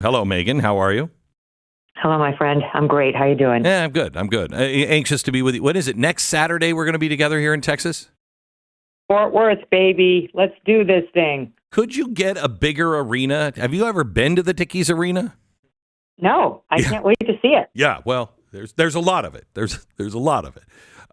Hello, Megyn. How are you? Hello, my friend. I'm great. How you doing? Yeah, I'm good. I'm good. Anxious to be with you. What is it? Next Saturday we're going to be together here in Texas? Fort Worth, baby. Let's do this thing. Could you get a bigger arena? Have you ever been to the Dickies Arena? No, I can't wait to see it. Yeah, well, there's a lot of it. There's a lot of it.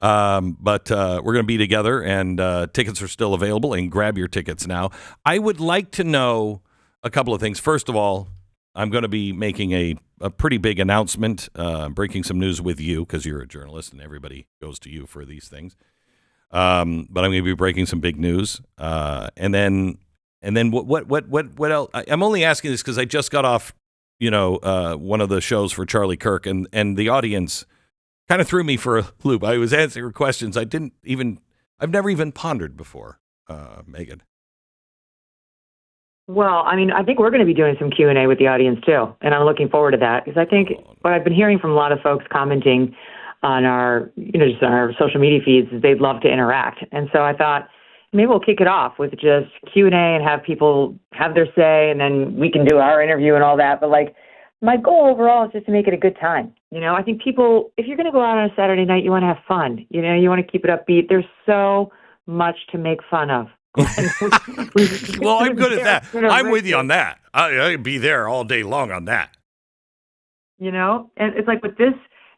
But we're going to be together, and tickets are still available. And grab your tickets now. I would like to know a couple of things. First of all, I'm going to be making a pretty big announcement, breaking some news with you because you're a journalist and everybody goes to you for these things. But I'm going to be breaking some big news, and then what else? I'm only asking this because I just got off, one of the shows for Charlie Kirk, and the audience kind of threw me for a loop. I was answering questions I've never even pondered before, Megyn. Well, I mean, I think we're going to be doing some Q&A with the audience, too. And I'm looking forward to that because I think what I've been hearing from a lot of folks commenting on our, just on our social media feeds is they'd love to interact. And so I thought maybe we'll kick it off with just Q&A and have people have their say, and then we can do our interview and all that. But, my goal overall is just to make it a good time. I think people, if you're going to go out on a Saturday night, you want to have fun. You want to keep it upbeat. There's so much to make fun of. Well, I'm good at that. I'm with you on that. I'd be there all day long on that. And it's like with this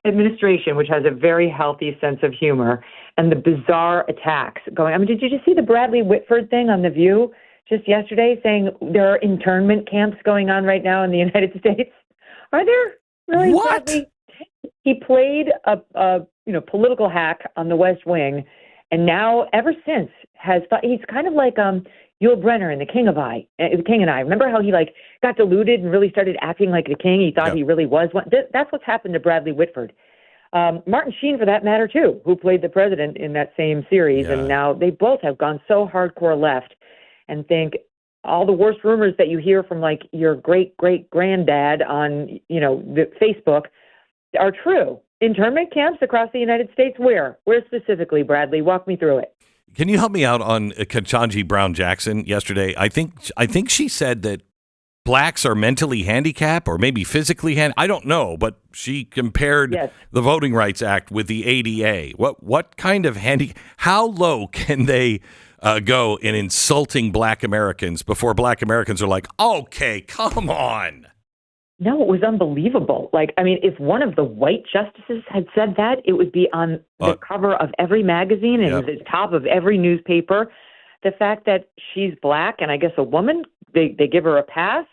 administration, which has a very healthy sense of humor, and the bizarre attacks going. I mean, did you just see the Bradley Whitford thing on The View just yesterday saying there are internment camps going on right now in the United States? Are there really? What? Bradley? He played a political hack on the West Wing, and now ever since he's kind of like Yul Brynner in The King and I. Remember how he got deluded and really started acting like the king? He thought he really was one. That's what's happened to Bradley Whitford. Martin Sheen, for that matter, too, who played the president in that same series. Yeah. And now they both have gone so hardcore left and think all the worst rumors that you hear from your great-great-granddad on, the Facebook are true. Internment camps across the United States? Where? Where specifically, Bradley? Walk me through it. Can you help me out on Ketanji Brown Jackson yesterday? I think she said that blacks are mentally handicapped or maybe physically handicapped. I don't know, but she compared the Voting Rights Act with the ADA. What kind of how low can they go in insulting black Americans before black Americans are like, okay, come on? No, it was unbelievable. If one of the white justices had said that, it would be on the cover of every magazine and at the top of every newspaper. The fact that she's black and I guess a woman, they give her a pass.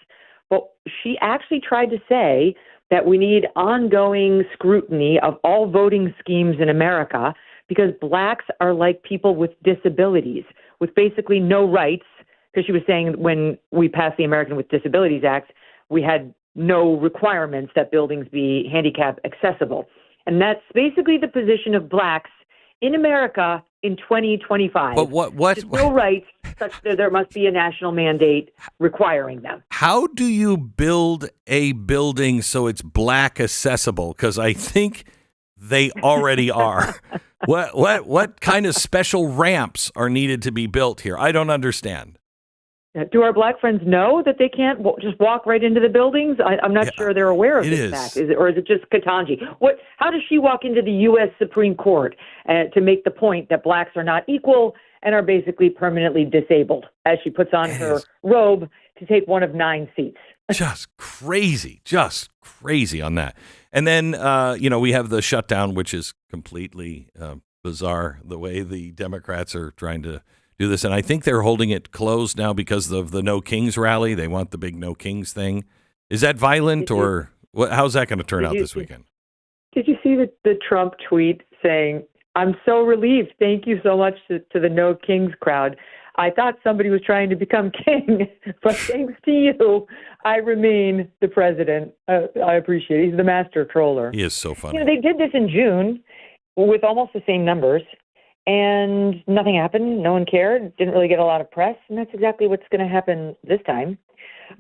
But she actually tried to say that we need ongoing scrutiny of all voting schemes in America because blacks are like people with disabilities, with basically no rights. Because she was saying when we passed the American with Disabilities Act, we had no requirements that buildings be handicap accessible. And that's basically the position of blacks in America in 2025. But what? No rights such that there must be a national mandate requiring them. How do you build a building so it's black accessible? Because I think they already are. What kind of special ramps are needed to be built here? I don't understand. Do our black friends know that they can't just walk right into the buildings? I'm not sure they're aware of this fact. Or is it just Ketanji? How does she walk into the U.S. Supreme Court to make the point that blacks are not equal and are basically permanently disabled as she puts on her robe to take one of 9 seats? Just crazy on that. And then, we have the shutdown, which is completely bizarre, the way the Democrats are trying to do this. And I think they're holding it closed now because of the No Kings rally. They want the big No Kings thing. Is that violent or how's that going to turn out this weekend? Did you see the Trump tweet saying, "I'm so relieved. Thank you so much to the No Kings crowd. I thought somebody was trying to become king, but thanks to you, I remain the president." I appreciate it. He's the master troller. He is so funny. They did this in June with almost the same numbers. And nothing happened. No one cared. Didn't really get a lot of press. And that's exactly what's going to happen this time.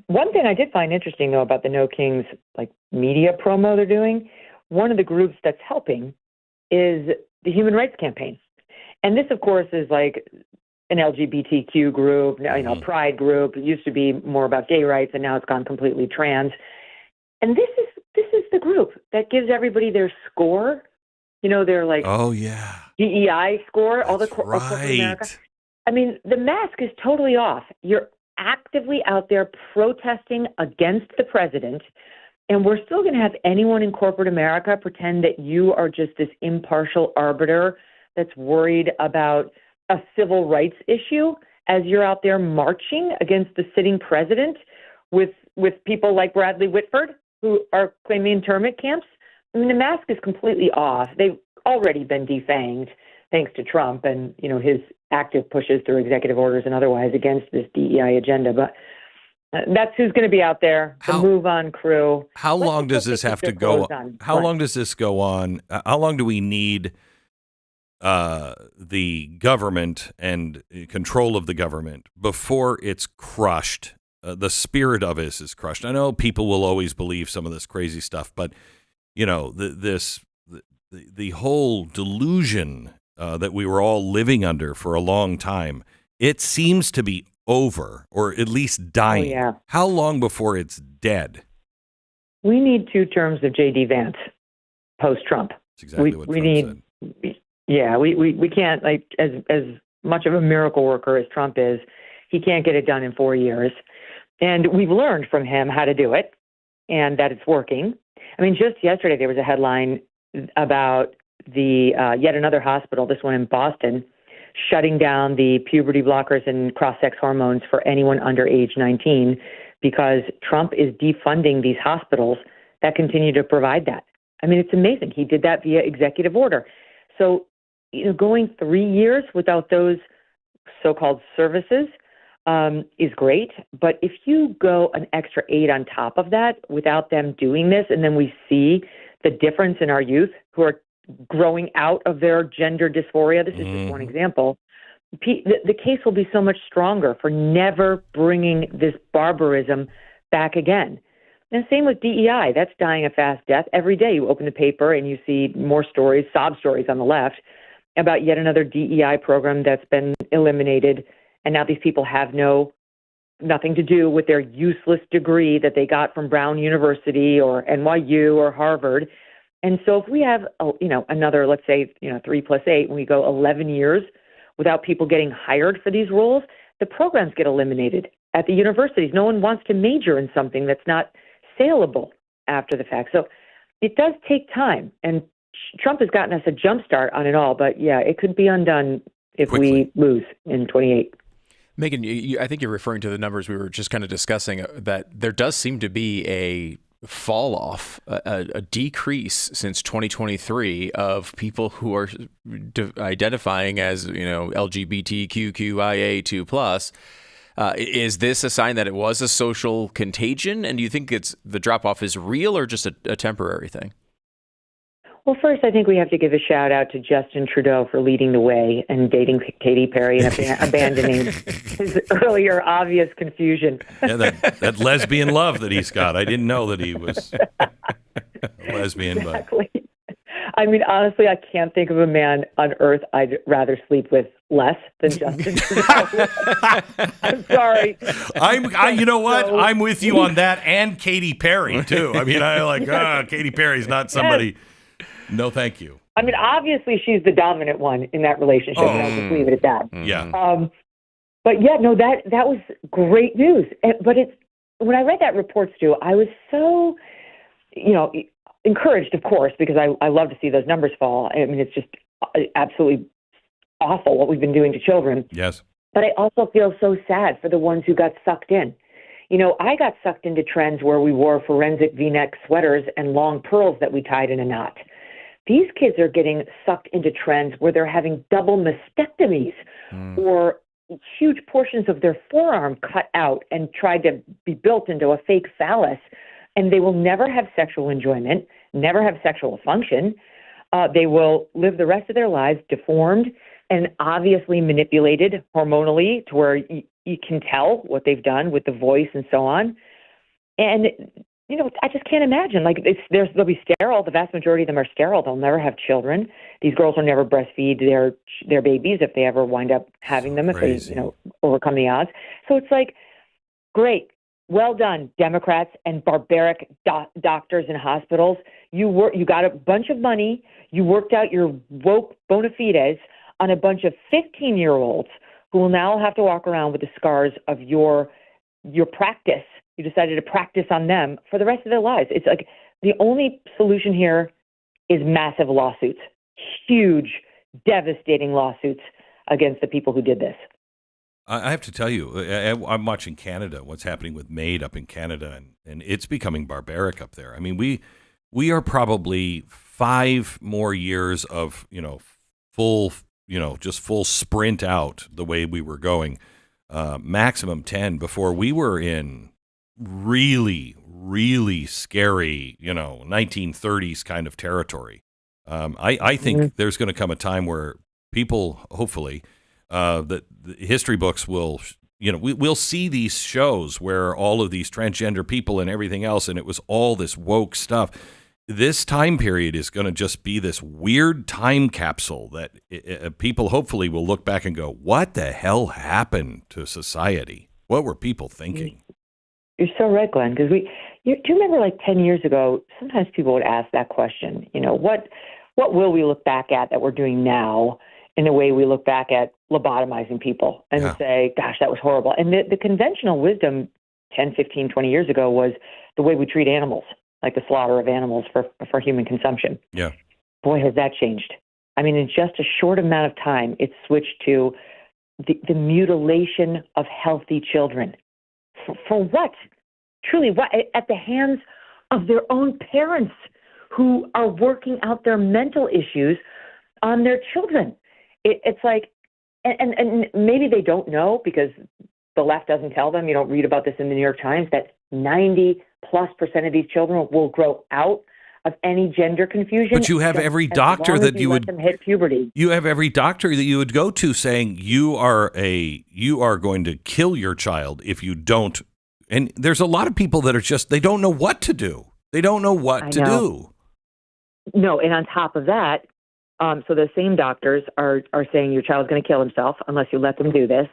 One thing I did find interesting, though, about the No Kings media promo they're doing, one of the groups that's helping is the Human Rights Campaign. And this, of course, is an LGBTQ group, Pride group. It used to be more about gay rights, and now it's gone completely trans. And this is the group that gives everybody their score. They're like, oh yeah, DEI score. All the that's corporate America. right. I mean, the mask is totally off. You're actively out there protesting against the president, and we're still going to have anyone in corporate America pretend that you are just this impartial arbiter that's worried about a civil rights issue as you're out there marching against the sitting president with people like Bradley Whitford, who are claiming internment camps. I mean, the mask is completely off. They've already been defanged thanks to Trump and, his active pushes through executive orders and otherwise against this DEI agenda. But that's who's going to be out there, the Move On crew. How long does this have to go on? How long does this go on? How long do we need the government and control of the government before it's crushed? The spirit of it is crushed. I know people will always believe some of this crazy stuff, but the whole delusion that we were all living under for a long time, it seems to be over, or at least dying. Oh, yeah. How long before it's dead? We need 2 terms of J.D. Vance post-Trump. That's exactly what Trump said. Yeah, we can't, like, as much of a miracle worker as Trump is, he can't get it done in 4 years. And we've learned from him how to do it and that it's working. I mean, just yesterday there was a headline about the yet another hospital, this one in Boston, shutting down the puberty blockers and cross-sex hormones for anyone under age 19 because Trump is defunding these hospitals that continue to provide that. I mean, it's amazing. He did that via executive order. So, going 3 years without those so-called services is great. But if you go an extra 8 on top of that without them doing this, and then we see the difference in our youth who are growing out of their gender dysphoria, this is just one example, the case will be so much stronger for never bringing this barbarism back again. And same with DEI. That's dying a fast death. Every day you open the paper and you see more stories, sob stories on the left, about yet another DEI program that's been eliminated. And now these people have nothing to do with their useless degree that they got from Brown University or NYU or Harvard. And so if we have, another, let's say, 3 + 8, and we go 11 years without people getting hired for these roles, the programs get eliminated at the universities. No one wants to major in something that's not saleable after the fact. So it does take time. And Trump has gotten us a jump start on it all. But, yeah, it could be undone if we lose in 28. Megyn, I think you're referring to the numbers we were just kind of discussing, that there does seem to be a fall off, a decrease since 2023 of people who are identifying as, LGBTQIA2+. Is this a sign that it was a social contagion? And do you think the drop off is real or just a temporary thing? Well, first, I think we have to give a shout out to Justin Trudeau for leading the way and dating Katy Perry and abandoning his earlier obvious confusion. Yeah, that lesbian love that he's got. I didn't know that he was a lesbian. Exactly. But I mean, honestly, I can't think of a man on earth I'd rather sleep with less than Justin Trudeau. I'm sorry. You know what? I'm with you on that, and Katy Perry too. I mean, Katy Perry's not somebody. Yes. No, thank you. I mean, obviously, she's the dominant one in that relationship, and I'll just leave it at that. Yeah. But yeah, no, that was great news. But when I read that report, Stu, I was so, encouraged, of course, because I love to see those numbers fall. I mean, it's just absolutely awful what we've been doing to children. Yes. But I also feel so sad for the ones who got sucked in. I got sucked into trends where we wore forensic V-neck sweaters and long pearls that we tied in a knot. These kids are getting sucked into trends where they're having double mastectomies or huge portions of their forearm cut out and tried to be built into a fake phallus. And they will never have sexual enjoyment, never have sexual function. They will live the rest of their lives deformed and obviously manipulated hormonally to where you can tell what they've done with the voice and so on. And I just can't imagine. Like, they'll be sterile. The vast majority of them are sterile. They'll never have children. These girls will never breastfeed their babies if they ever wind up having them, if they, overcome the odds. So it's like, great. Well done, Democrats and barbaric doctors and hospitals. You got a bunch of money. You worked out your woke bona fides on a bunch of 15-year-olds who will now have to walk around with the scars of your practice. You decided to practice on them for the rest of their lives. It's like the only solution here is massive lawsuits, huge, devastating lawsuits against the people who did this. I have to tell you, I'm watching Canada, what's happening with MAID up in Canada, and it's becoming barbaric up there. I mean, we are probably 5 more years of, full sprint out the way we were going, maximum 10 before we were in really, really scary, 1930s kind of territory. I think there's going to come a time where people, hopefully, that the history books will, we'll see these shows where all of these transgender people and everything else, and it was all this woke stuff. This time period is going to just be this weird time capsule that people hopefully will look back and go, what the hell happened to society? What were people thinking? You're so right, Glenn, because do you remember like 10 years ago, sometimes people would ask that question, what will we look back at that we're doing now in the way we look back at lobotomizing people and say, gosh, that was horrible. And the conventional wisdom 10, 15, 20 years ago was the way we treat animals, like the slaughter of animals for human consumption. Yeah. Boy, has that changed. I mean, in just a short amount of time, it's switched to the mutilation of healthy children. For what? Truly, what? At the hands of their own parents who are working out their mental issues on their children. It's like, and maybe they don't know because the left doesn't tell them. You don't read about this in the New York Times, that 90+% of these children will grow out of any gender confusion. But you have every doctor that you would let them hit puberty. You have every doctor that you would go to saying you are going to kill your child if you don't. And there's a lot of people that are just, they don't know what to do. They don't know what to do. No, and on top of that, so the same doctors are saying your child's going to kill himself unless you let them do this.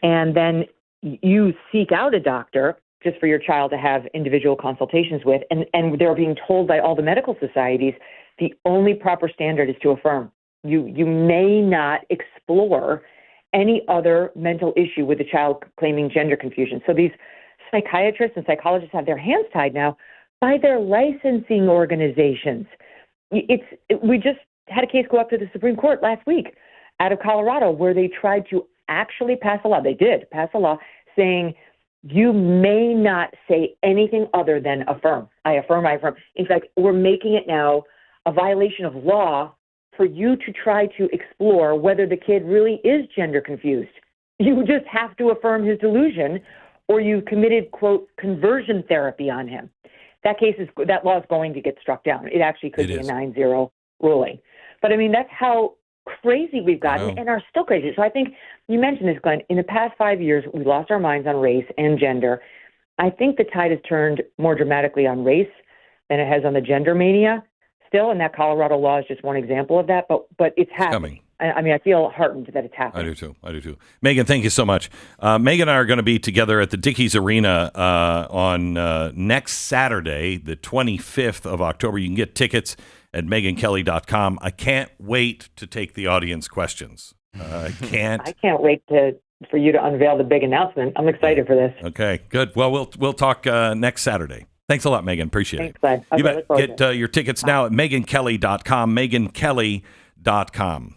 And then you seek out a doctor just for your child to have individual consultations with. And they're being told by all the medical societies, the only proper standard is to affirm. You may not explore any other mental issue with the child claiming gender confusion. So these psychiatrists and psychologists have their hands tied now by their licensing organizations. We just had a case go up to the Supreme Court last week out of Colorado where they tried to actually pass a law. They did pass a law saying you may not say anything other than affirm. I affirm, I affirm. In fact, we're making it now a violation of law for you to try to explore whether the kid really is gender confused. You just have to affirm his delusion or you committed, quote, conversion therapy on him. That law is going to get struck down. It actually could be a 9-0 ruling. But I mean, that's how crazy we've gotten and are still crazy. So I think you mentioned this, Glenn. In the past 5 years, we lost our minds on race and gender. I think the tide has turned more dramatically on race than it has on the gender mania still. And that Colorado law is just one example of that. But it's happening. I mean, I feel heartened that it's happening. I do too. Megyn, thank you so much. Megyn and I are going to be together at the Dickies Arena on next Saturday, the 25th of October. You can get tickets at megynkelly.com. I can't wait to take the audience questions. I can't wait for you to unveil the big announcement. I'm excited for this. Okay, good. Well, we'll talk next Saturday. Thanks a lot, Megyn. Appreciate it. Thanks, Glenn. You bet. Get your tickets now at megynkelly.com, megynkelly.com.